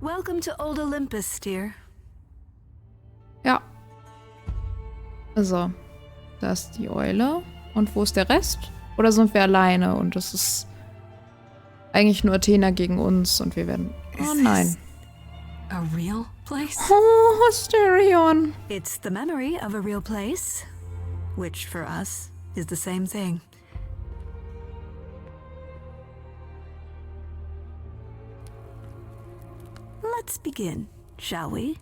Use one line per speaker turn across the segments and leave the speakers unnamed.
Welcome to Old Olympus, dear.
Ja. Also, da ist die Eule. Und wo ist der Rest? Oder sind wir alleine und es ist eigentlich nur Athena gegen uns und wir werden... Oh nein.
A real place?
Oh, Hysterion.
It's the memory of a real place, which for us is the same thing. Let's begin, shall we?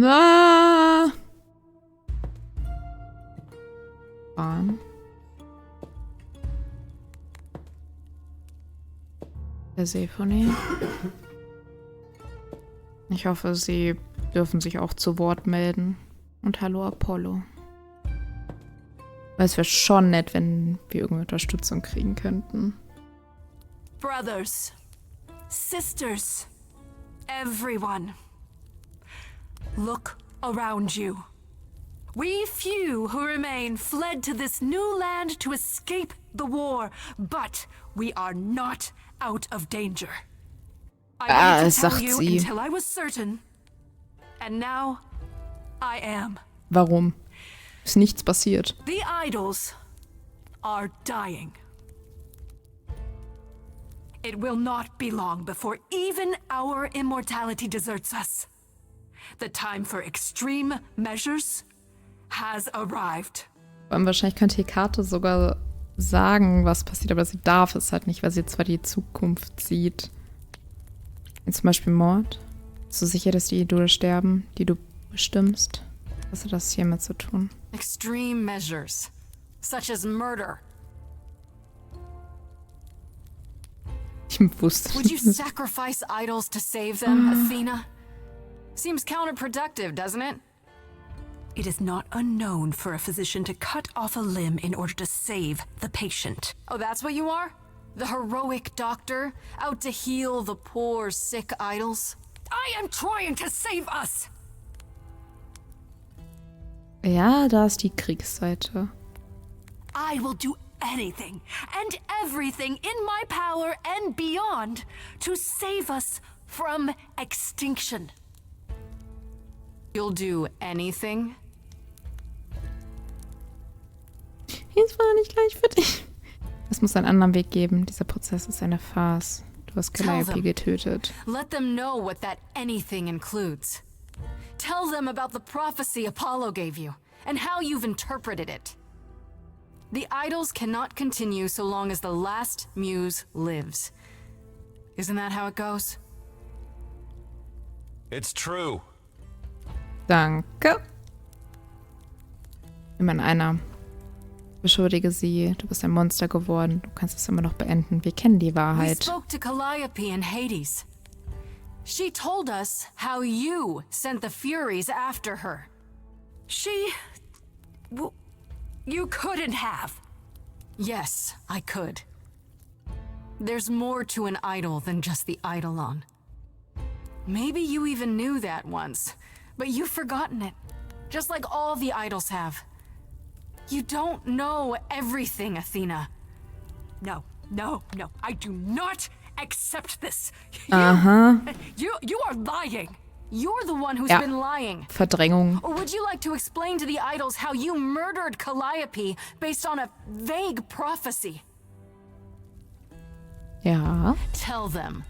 Ah. Persephone. Ich hoffe, sie dürfen sich auch zu Wort melden. Und hallo Apollo. Weil es wäre schon nett, wenn wir irgendwie Unterstützung kriegen könnten.
Brothers, sisters, everyone, look around you. We few who remain fled to this new land to escape the war, but we are not out of danger. I wanted to tell you until I was certain, and now I am.
Warum? Ist nichts passiert.
The idols are dying. It will not be long before even our immortality deserts us. The time for extreme measures has arrived.
Wahrscheinlich könnte Hekate sogar sagen, was passiert, aber sie darf es halt nicht, weil sie zwar die Zukunft sieht. Wie zum Beispiel Mord. Bist du sicher, dass die Idole sterben, die du bestimmst? Was hat das hiermit zu tun?
Extreme measures, such as murder.
Ich wusste
Would you
nicht.
sacrifice idols to save them, Athena? Seems counterproductive, doesn't it? It is not unknown for a physician to cut off a limb in order to save the patient. Oh, that's what you are? The heroic doctor, out to heal the poor, sick idols? I am trying to save us!
Ja, da ist die Kriegsseite.
I will do anything and everything in my power and beyond to save us from extinction. You'll do anything?
Jetzt war nicht gleich für dich. Es muss einen anderen Weg geben. Dieser Prozess ist eine Farce. Du hast Calliope getötet.
Let them know what that anything includes. Tell them about the prophecy Apollo gave you and how you've interpreted it. The idols cannot continue so long as the last muse lives. Isn't that how it goes?
It's true.
Danke. Nimm einer. Beschuldige sie. Du bist ein Monster geworden. Du kannst es immer noch beenden. Wir kennen die
We
Wahrheit.
spoke to Calliope in Hades. She told us how you sent the Furies after her. You couldn't have. Yes, I could. There's more to an idol than just the eidolon. Maybe you even knew that once, but you've forgotten it. Just like all the idols have. You don't know everything, Athena. No. I do not accept this. You are lying. You're the one who's been lying.
Verdrängung.
Or would you like to explain to the idols how you murdered Calliope based on a vague prophecy?
Ja.
Tell them.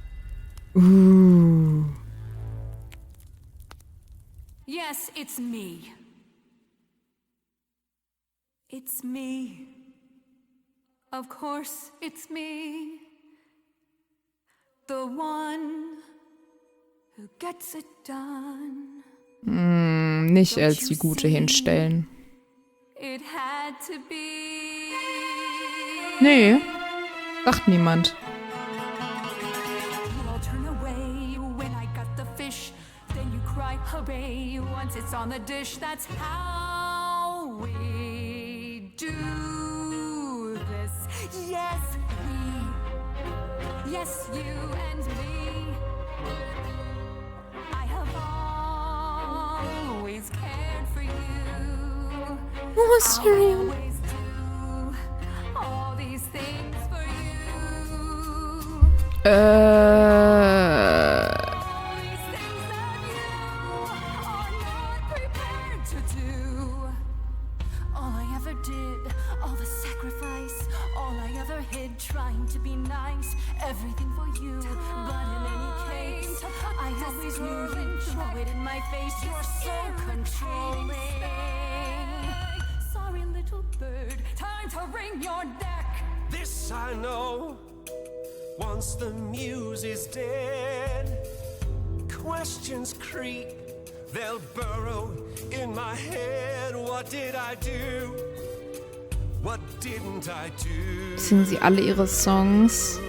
Yes, it's me. It's me. Of course, it's me. The one who gets it done.
Nicht als die Gute hinstellen.
It had to be.
Nee. Sagt niemand.
You all turn away when I got the fish. Then you cry hooray once it's on the dish. That's how we do this. Yes, we. Yes, you and me. I have always cared for you.
Hysterion.
Always do all these things for you. always knew you'd throw it in my face. You're so controlling. Sorry, little bird, time to wring your neck.
This I know, once the muse is dead, questions creep, they'll burrow in my head. What did I do? What didn't I do?
Singen sie alle ihre Songs?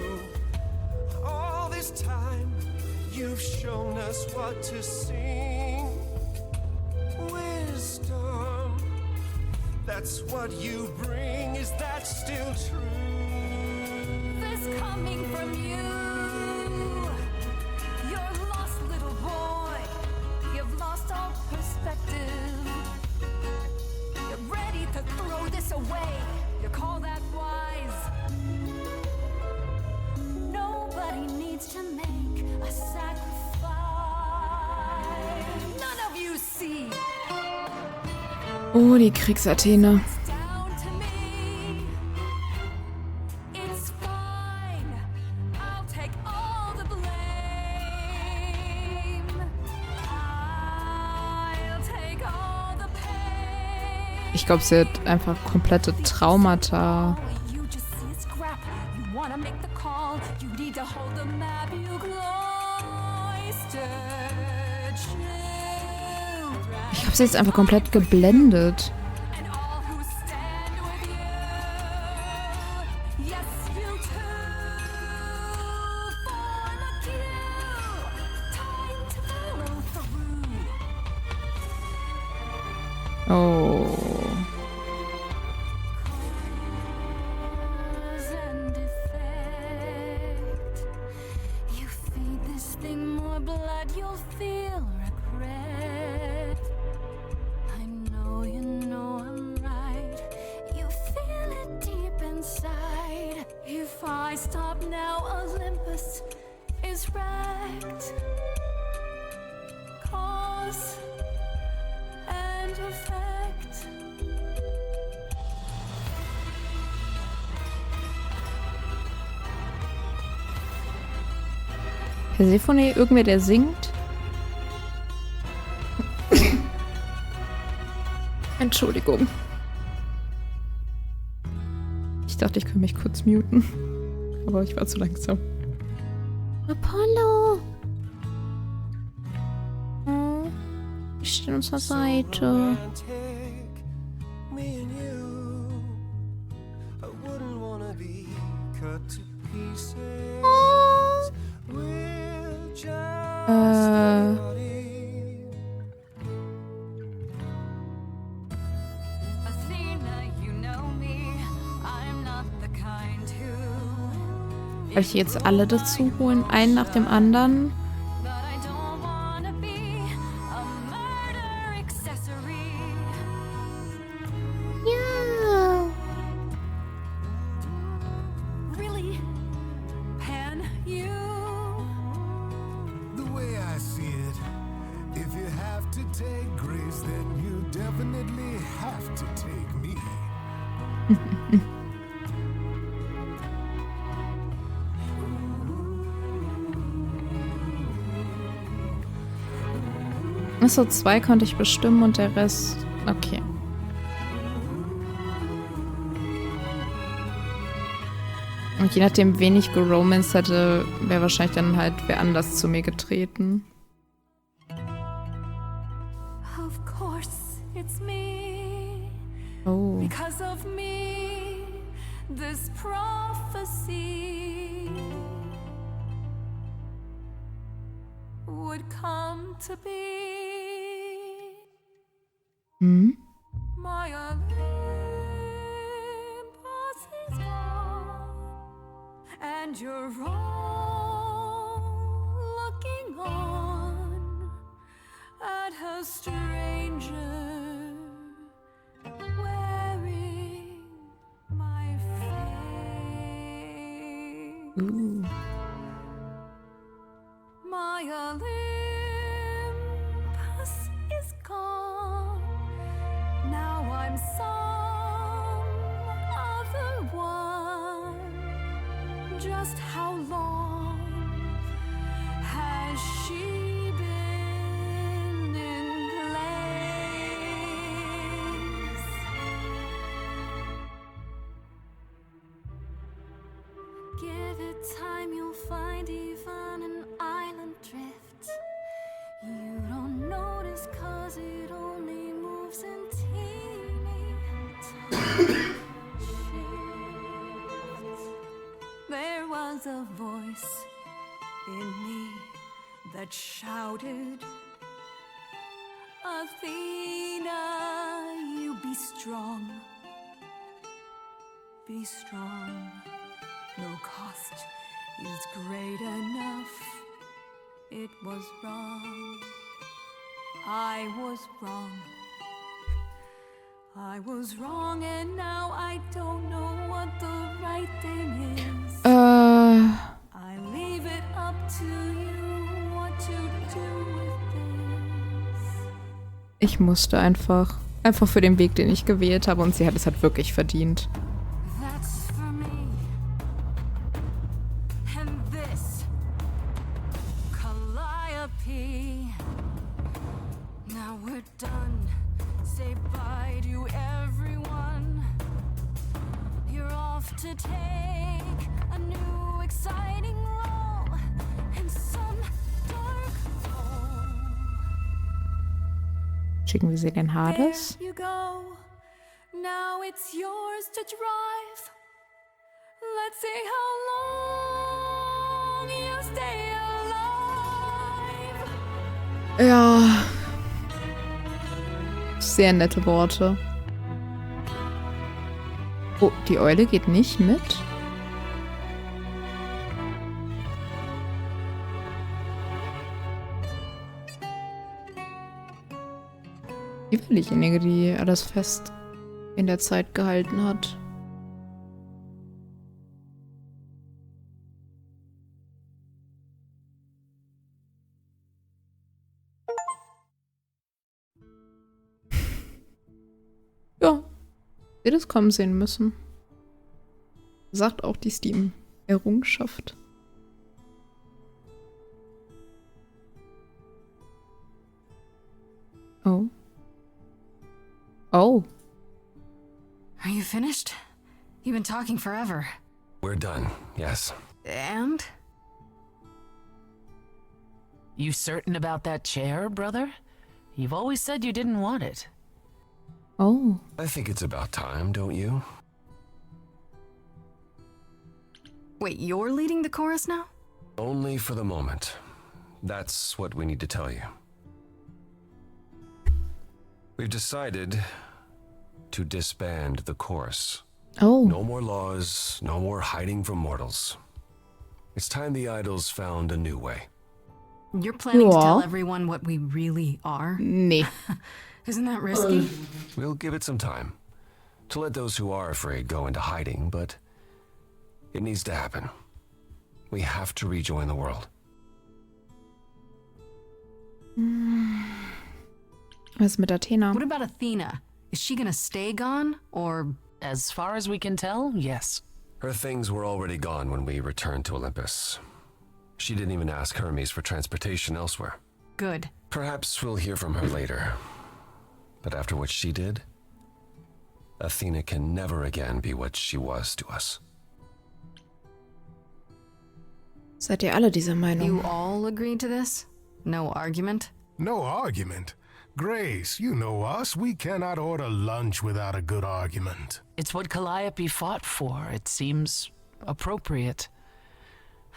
All this time, you've shown us what to sing. Wisdom, that's what you bring. Is that still true?
This coming from you. You're lost, little boy. You've lost all perspective. You're ready to throw this away. You call that wise? Nobody needs to make a sacrifice. None of you see.
Oh, die Kriegsathene.
It's down to me. It's fine. I'll take all the blame. I'll take all the pain.
Ich glaube, sie hat einfach komplette Traumata.
You just see a scrap. You wanna make the call. You need to hold the map. You cloistered children.
Ich glaube, sie ist einfach komplett geblendet.
And all who stand with you. Yes, you too. Form a queue. Time to follow through.
Oh.
Cause and effect. You feed this thing more blood, you'll feel regret. I know you know I'm right. You feel it deep inside. If I stop now, Olympus is wrecked. Cause and effect.
Persephone, irgendwer, der singt? Entschuldigung. Ich dachte, ich könnte mich kurz muten. Aber ich war zu langsam. Apollo! Oh, ich stehe an unserer Seite.
Romantic, me and you. I wouldn't wanna be cut to pieces. We're just starting.
Athena, you know me. I'm not the kind who.
Soll ich jetzt alle dazu holen? Einen nach dem anderen?
But I don't wanna be a murder accessory.
Ja.
Really? Pan, you?
The way I see it, if you have to take Grace, then you definitely have to take me.
Achso, 2 konnte ich bestimmen und der Rest. Okay. Und je nachdem, wen ich geromanced hätte, wäre wahrscheinlich dann halt wer anders zu mir getreten.
Of course, it's me.
Oh.
Because of me, this prophecy would come to be.
Hm?
My Olympus is gone, and you're all looking on at a stranger wearing my face.
Ooh.
My Olympus is gone. Now I'm some other one. Just how long has she the time you'll find even an island drift. You don't notice 'cause it only moves in teeny tiny shifts. There was a voice in me that shouted, Athena, you be strong. Be strong. No cost is great enough. It was wrong. I was wrong. I was wrong, and now I don't know what the right thing is. I leave it up to you what to do with this.
Ich musste einfach für den Weg, den ich gewählt habe, und sie hat es halt wirklich verdient.
That's for me. And this, Calliope. Now we're done. Say bye to everyone. You're off to take a new exciting role in some dark hole.
Schicken wir sie den Hades?
There you go. Now it's yours to drive. Let's see how long you stay alive.
Ja. Sehr nette Worte. Oh, die Eule geht nicht mit. Die war diejenige, die alles fest in der Zeit gehalten hat. Ja, hätte es kommen sehen müssen. Sagt auch die Steam-Errungenschaft. Oh. Oh.
Are you finished? You've been talking forever.
We're done, yes.
And?
You certain about that chair, brother? You've always said you didn't want it.
Oh.
I think it's about time, don't you?
Wait, you're leading the chorus now?
Only for the moment. That's what we need to tell you. We've decided to disband the chorus.
Oh.
No more laws, no more hiding from mortals. It's time the idols found a new way.
You're planning to
Ja.
tell everyone what we really are?
Nee.
Isn't that risky?
We'll give it some time to let those who are afraid go into hiding, but it needs to happen. We have to rejoin the world.
Was ist mit Athena?
What about Athena? Is she gonna stay gone, or...
As far as we can tell, yes.
Her things were already gone when we returned to Olympus. She didn't even ask Hermes for transportation elsewhere.
Good.
Perhaps we'll hear from her later. But after what she did, Athena can never again be what she was to us.
Seid ihr alle dieser Meinung?
You all agreed to this? No argument?
No argument. Grace, you know us. We cannot order lunch without a good argument.
It's what Calliope fought for. It seems appropriate.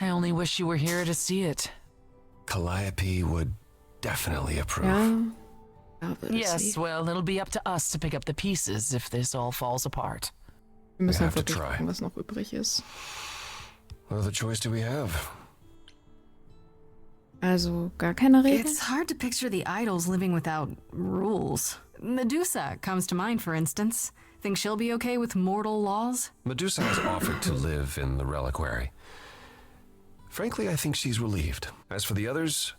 I only wish you were here to see it.
Calliope would definitely approve.
Ja. Ja, würde
Yes,
sie.
well, it'll be up to us to pick up the pieces if this all falls apart.
Wir müssen
We have to
wirklich
try.
gucken, was noch übrig ist.
What other choice do we have?
Also gar keine Regeln?
It's hard to picture the idols living without rules. Medusa comes to mind, for instance. Think she'll be okay with mortal laws?
Medusa has offered to live in the reliquary. Frankly, I think she's relieved. As for the others,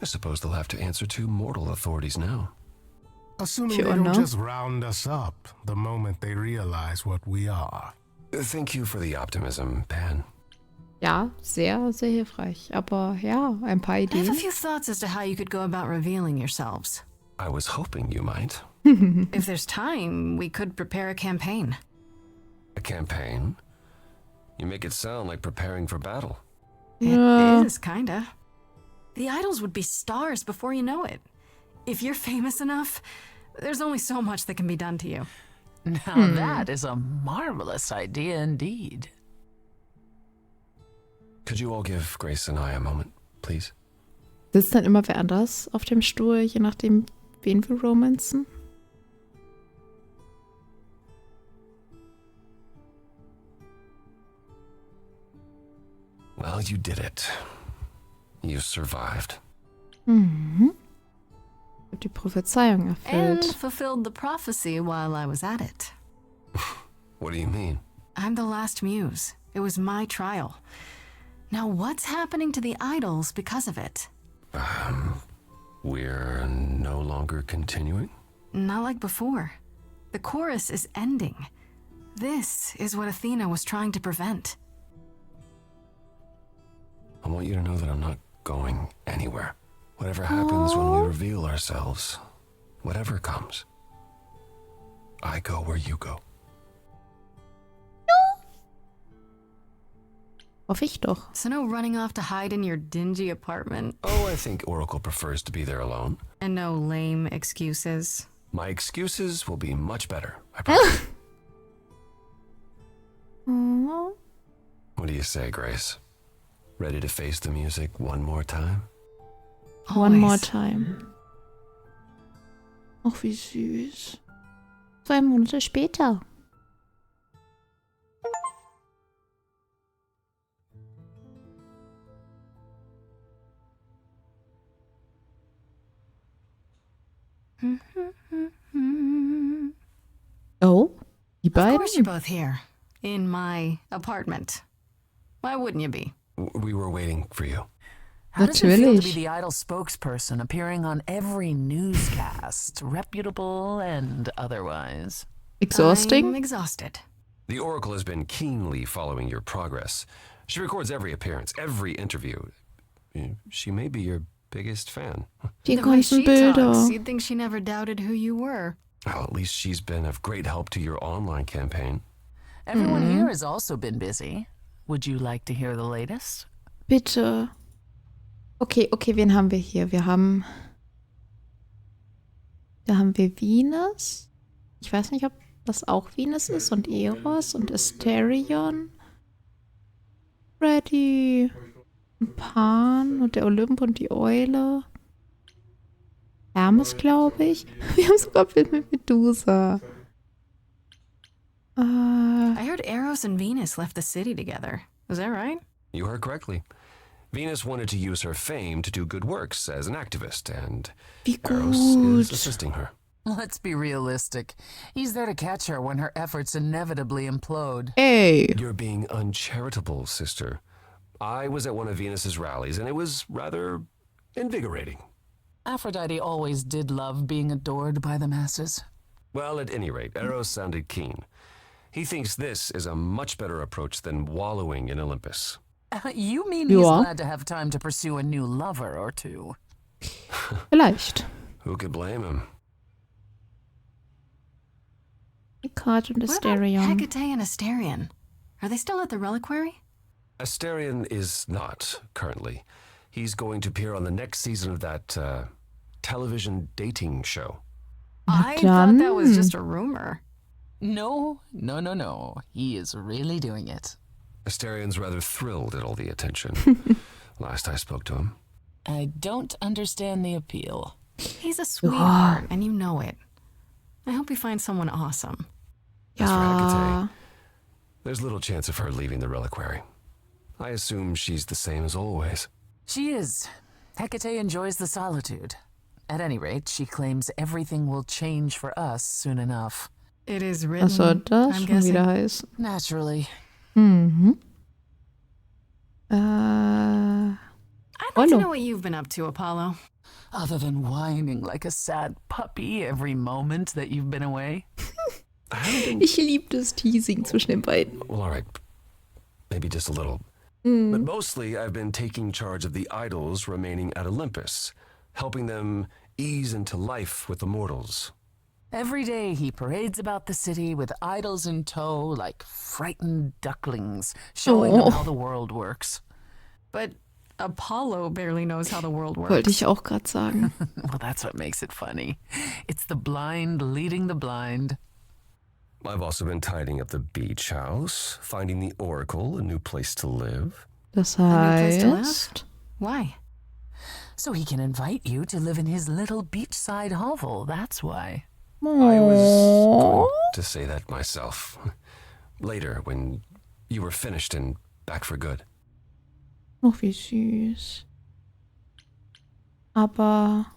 I suppose they'll have to answer to mortal authorities now.
Assuming
Sure,
they don't
no?
just round us up the moment they realize what we are.
Thank you for the optimism, Pan.
Ja, sehr, sehr hilfreich. Aber ja, ein paar
I have a
Ideen.
few thoughts as to how you could go about revealing yourselves.
I was hoping you might.
If there's time, we could prepare a campaign.
A campaign? You make it sound like preparing for battle.
Ja.
It is, kinda. The idols would be stars before you know it. If you're famous enough, there's only so much that can be done to you.
Now that is a marvelous idea indeed.
Could you all give Grace and I a moment, please?
Sitzt dann immer wer anders auf dem Stuhl, je nachdem, wen wir romanzen?
Well, you did it. You survived.
Mhm. Ich hab die Prophezeiung
And
erfüllt.
fulfilled the prophecy while I was at it.
What do you mean?
I'm the last muse. It was my trial. Now what's happening to the idols because of it?
We're no longer continuing?
Not like before. The chorus is ending. This is what Athena was trying to prevent.
I want you to know that I'm not going anywhere. Whatever happens when we reveal ourselves, whatever comes, I go where you go.
Hoffe ich doch.
So no running off to hide in your dingy apartment.
Oh, I think Oracle prefers to be there alone.
And no lame excuses.
My excuses will be much better, I promise.
Oh.
What do you say, Grace? Ready to face the music one more time?
One more
Always.
time. Ach, wie süß. 2 Monate später. Oh, die
Of course you're
beiden?
both here. In my apartment. Why wouldn't you be?
We were waiting for you.
How does it feel to be
Natürlich.
the idol spokesperson appearing on every newscast, reputable and otherwise?
I'm
Exhausting?
exhausted.
The Oracle has been keenly following your progress. She records every appearance, every interview. She may be your biggest fan.
Die
The way
ganzen
she talks,
Bilder.
you'd think she never doubted who you were.
Well, at least she's been of great help to your online campaign.
Everyone here has also been busy. Would you like to hear the latest?
Bitte. Okay, wen haben wir hier? Da haben wir Venus. Ich weiß nicht, ob das auch Venus ist und Eros und Asterion. Freddy und Pan und der Olymp und die Eule. Hermes, glaube ich. Wir haben sogar ein Bild mit Medusa.
I heard Eros and Venus left the city together. Is that right?
You heard correctly. Venus wanted to use her fame to do good works as an activist, and
Wie
Eros is
gut.
assisting her.
Let's be realistic. He's there to catch her when her efforts inevitably implode.
Ey.
You're being uncharitable, sister. I was at one of Venus's rallies, and it was rather invigorating.
Aphrodite always did love being adored by the masses.
Well, at any rate, Eros sounded keen. He thinks this is a much better approach than wallowing in Olympus.
You mean he's
Ja.
glad to have time to pursue a new lover or two?
Vielleicht.
Who could blame him?
Card und
What about
Asterion.
Hecate and Asterion? Are they still at the reliquary?
Asterion is not, currently. He's going to appear on the next season of that television dating show.
I thought that was
dann.
just a rumor.
No. He is really doing it.
Asterion's rather thrilled at all the attention. Last I spoke to him.
I don't understand the appeal.
He's a sweetheart, and you know it. I hope you find someone awesome.
As for
Ja.
Hecate, there's little chance of her leaving the reliquary. I assume she's the same as always.
She is. Hecate enjoys the solitude. At any rate, she claims everything will change for us soon enough.
It is written,
Was soll das
I'm
schon
guessing.
wieder heißen?
Naturally.
Mhm.
I'd like to
Hallo.
know what you've been up to, Apollo.
Other than whining like a sad puppy every moment that you've been away.
I haven't been.
Ich liebe das Teasing zwischen den beiden.
Well, all right. Maybe just a little. But mostly, I've been taking charge of the idols remaining at Olympus, helping them ease into life with the mortals.
Every day he parades about the city with idols in tow like frightened ducklings, showing them how the world works.
But Apollo barely knows how the world works.
Wollte ich auch gerade sagen.
Well, that's what makes it funny. It's the blind leading the blind.
I've also been tidying up the beach house, finding the oracle, a new place to live.
Das
place to live?
heißt...
Why?
So he can invite you to live in his little beachside hovel, that's why.
I was going to say that myself. Later, when you were finished and back for good.
Oh, wie süß. Aber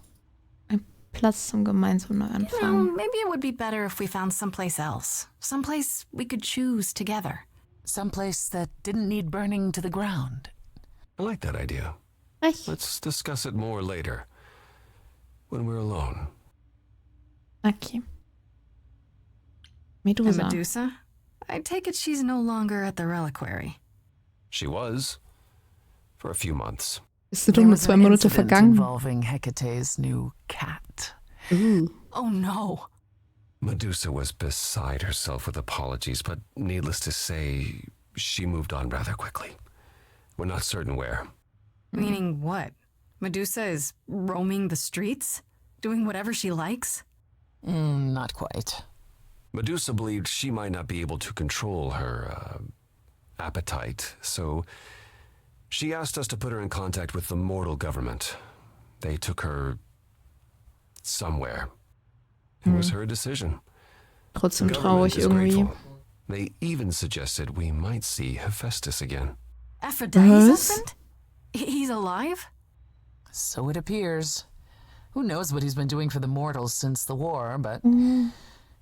ein Platz zum gemeinsamen
Well,
Neuanfang.
maybe it would be better if we found someplace else. Someplace we could choose together.
Someplace that didn't need burning to the ground.
I like that idea.
Recht.
Let's discuss it more later, when we're alone.
Okay.
And
Medusa.
Medusa? I take it she's no longer at the reliquary.
She was, for a few months.
Ist du
There
dumm,
was
2
an
Monate
incident
vergangen?
involving Hecate's new cat.
Oh no.
Medusa was beside herself with apologies, but needless to say, she moved on rather quickly. We're not certain where.
Meaning what? Medusa is roaming the streets? Doing whatever she likes?
Not quite.
Medusa believed she might not be able to control her appetite, so she asked us to put her in contact with the mortal government. They took her somewhere. It was her decision.
Trotzdem
The government
traurig
is
irgendwie.
grateful. They even suggested we might see Hephaestus again.
Aphrodite's
Was?
husband? He's alive?
So it appears. Who knows what he's been doing for the mortals since the war, but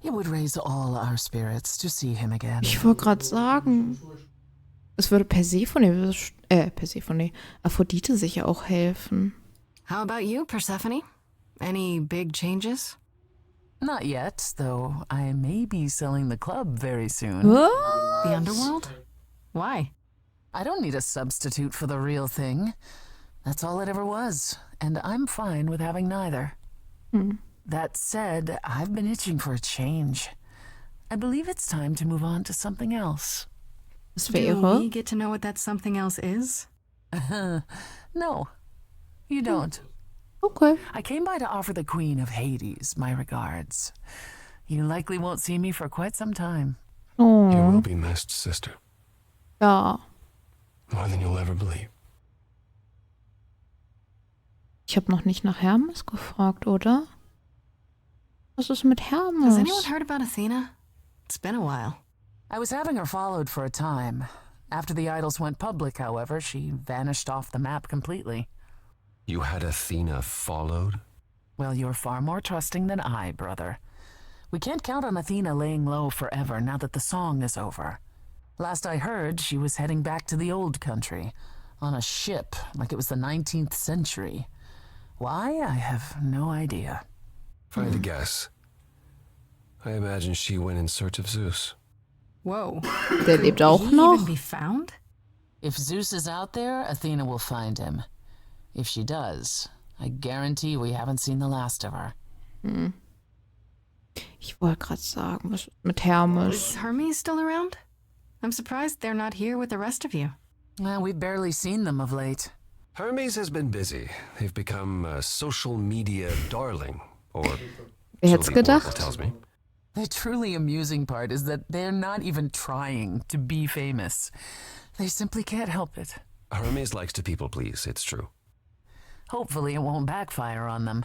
it would raise all our spirits to see him again.
Ich wollte gerade sagen, es würde Persephone, Aphrodite sicher auch helfen.
How about you, Persephone? Any big changes?
Not yet, though I may be selling the club very soon.
The underworld? Why?
I don't need a substitute for the real thing. That's all it ever was, and I'm fine with having neither. That said, I've been itching for a change. I believe it's time to move on to something else.
Das
Do
wäre...
we get to know what that something else is?
No, you don't.
Okay.
I came by to offer the Queen of Hades my regards. You likely won't see me for quite some time.
You
Oh,
will be missed, sister.
ja.
More than you'll ever believe.
Ich habe noch nicht nach Hermes gefragt, oder? Was ist mit Hermes?
Has anyone heard about Athena? It's been a while.
I was having her followed for a time. After the idols went public, however, she vanished off the map completely.
You had Athena followed?
Well, you're far more trusting than I, brother. We can't count on Athena laying low forever now that the song is over. Last I heard, she was heading back to the old country, on a ship like it was the 19th century. Why? I have no idea.
If I had to guess, I imagine she went in search of Zeus.
Whoa.
Der lebt auch
He
noch?
even be found?
If Zeus is out there, Athena will find him. If she does, I guarantee we haven't seen the last of her.
Ich wollte gerade sagen, was ist mit Hermes?
Is Hermes still around? I'm surprised they're not here with the rest of you.
Well, we've barely seen them of late.
Hermes has been busy. They've become a social media darling, or
Wer
so
hätte
the oracle
gedacht?
tells me.
The truly amusing part is that they're not even trying to be famous. They simply can't help it.
Hermes likes to people please, it's true.
Hopefully it won't backfire on them.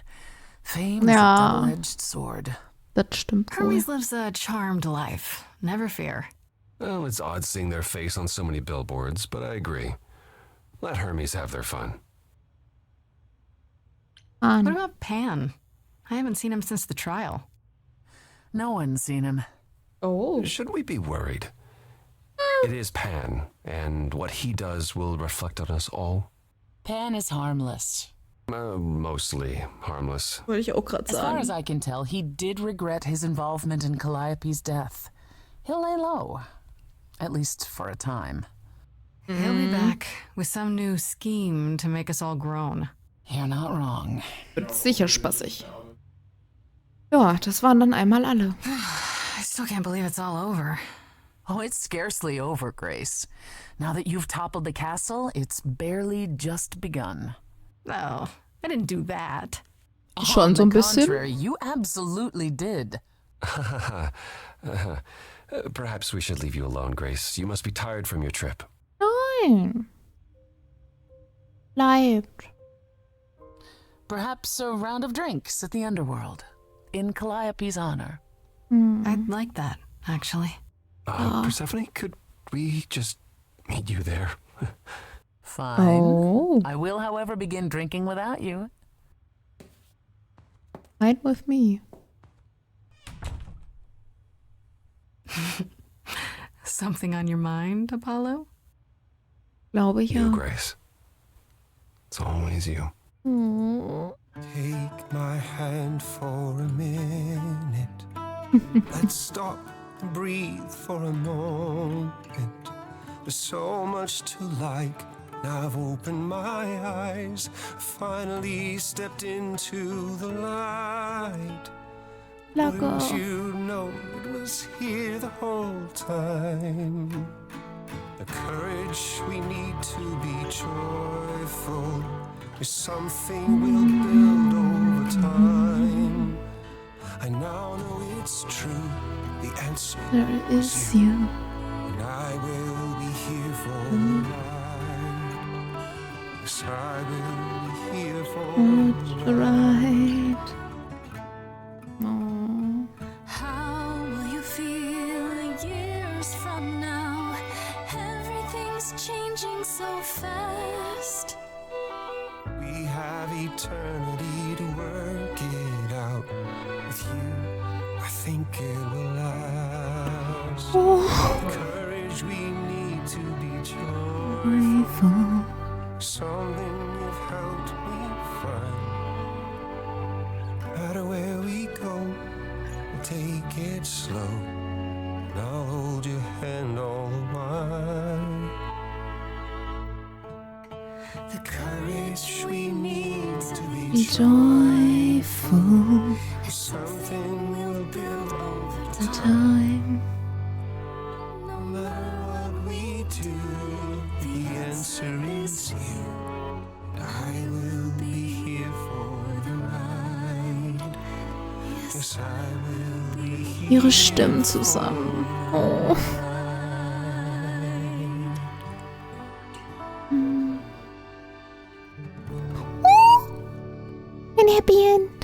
Fame is a
Ja.
double-edged sword.
Das stimmt wohl.
Hermes lives a charmed life. Never fear.
Well, it's odd seeing their face on so many billboards, but I agree. Let Hermes have their fun.
What about Pan? I haven't seen him since the trial.
No one's seen him.
Oh.
Should we be worried? It is Pan, and what he does will reflect on us all.
Pan is harmless.
Mostly harmless.
Wollte ich auch gerade
As far as
sagen.
I can tell, he did regret his involvement in Calliope's death. He'll lay low. At least for a time.
He'll be back with some new scheme to make us all groan.
You're not wrong.
Wird sicher spaßig. Ja, das waren dann einmal alle.
I still can't believe it's all over.
Oh, it's scarcely over, Grace. Now that you've toppled the castle, it's barely just begun.
No, I didn't do that.
Schon so ein
On the
bisschen.
contrary, you absolutely did.
Perhaps we should leave you alone, Grace. You must be tired from your trip.
Nein. Bleibt.
Perhaps a round of drinks at the underworld, in Calliope's honor.
I'd like that, actually.
Persephone, could we just meet you there?
Fine.
Oh.
I will, however, begin drinking without you.
Ride with me.
Something on your mind, Apollo?
Glaube
You,
ja.
Grace. It's always you.
Take my hand for a minute. Let's stop and breathe for a moment. There's so much to like. Now I've opened my eyes, finally stepped into the light. Wouldn't you know it was here the whole time? The courage we need to be joyful is something we'll build over time. I now know it's true, the answer
There is you.
and I will be here for the ride. Yes, I will be here for the ride.
Right. Oh.
How will you feel years from now? Everything's changing so fast.
We have eternity to work it out. With you, I think it will last. The courage we need to be joyful. Something you've helped me find. No matter where we go, we'll take it slow. And I'll hold your hand all the while. The courage we need to be
Joyful
is something we'll build over
time.
No matter what we do, the answer is you. And I will be here for the ride. Yes, I will be here.
Ihre Stimmen zusammen. Oh. Ein Happy End.